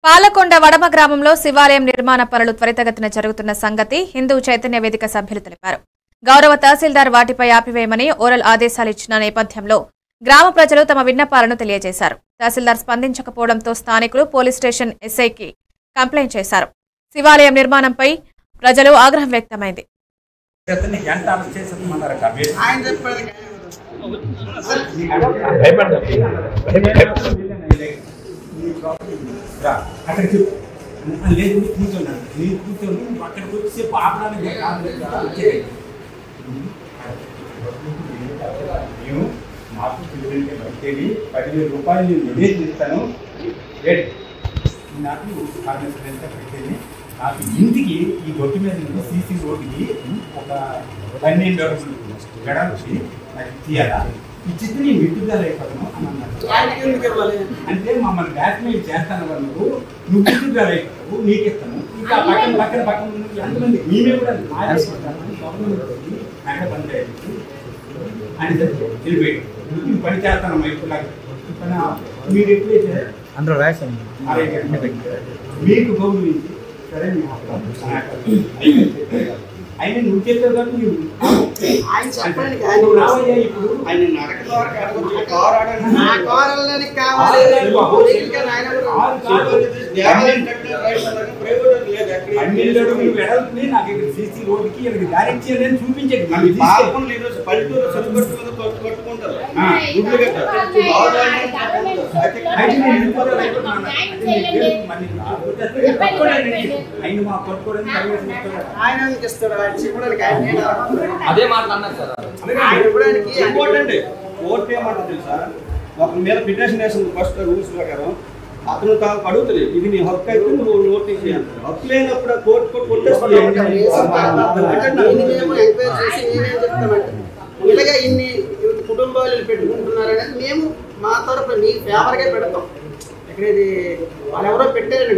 పాలకొండ వడమ గ్రామంలో శివాలయం నిర్మాణ పనులు త్వరితగతిన జరుగుతున్న సంగతి హిందూ చైతన్య వేదిక సభ్యులు తెలిపారు. గౌరవ తహసీల్దార్ వాటిపై ఆపివేయమని ఓరల్ ఆదేశాలు ఇచ్చిన నేపథ్యంలో గ్రామ ప్రజలు తమ విన్నపాలను తెలియజేశారు. తహసీల్దార్ స్పందించకపోవడంతో స్థానికులు పోలీస్ స్టేషన్ ఎస్ఐకి కంప్లైంట్ చేశారు. శివాలయం నిర్మాణంపై ప్రజలు ఆగ్రహం వ్యక్తమైంది. నాకు తెలియదంటే బయటేవి 10,000 రూపాయలు నేను ఇస్తాను. నాకు కాన్ఫిడెన్స్ పెట్టేది నాకు ఇంటికి ఈ గొట్టు మీద నుండి సీసీ రోడ్డుకి ఒక 12 అడుగులు గడపి నాకు తీయాలా ఇచ్చితే నేను విడుదల అయిపోతాను అని అన్నారు. అంటే మమ్మల్ని బ్యాక్మెయిల్ చేస్తాను నువ్వు విడుదల అయిపోతావు నీకు ఇస్తాను. ఇంకా పక్కన ఎంతమంది మేమే కూడా నగర పంచాయతీ అని వెళ్ళిపోయాడు. పని చేస్తాను ఇప్పుడు మీరు ఎప్పుడైతే అందరూ రాశాను మీకు గౌరవించి సరే ఆయన నువ్వు చెప్పావు కాబట్టి ఇప్పుడు నాకు ఇక్కడ సీసీ రోడ్డుకి ఇక్కడ డైరెక్ట్ చేయాలని చూపించండి. ఆయన మా పట్టుకోవడానికి అదే మాట్లాడినారు సార్. ఇంపార్టెంట్ కోర్టు ఏమంటుంది తెలుసా, ఒక మీద పిటిషన్ వేసింది ఫస్ట్ రూల్స్ ప్రకారం అతను అడుగుతుంది ఇది నీ హక్కు అయితే నువ్వు నోటీస్ చేయాలి. హక్కు లేనప్పుడు కోర్టు ఇలాగే ఇన్ని కుటుంబాలు పెట్టుకుంటున్నారనేది మేము మా తరఫున మీ ఫేవర్గా పెడతాం. ఇక్కడ ఇది వాళ్ళు ఎవరో పెట్టారండి.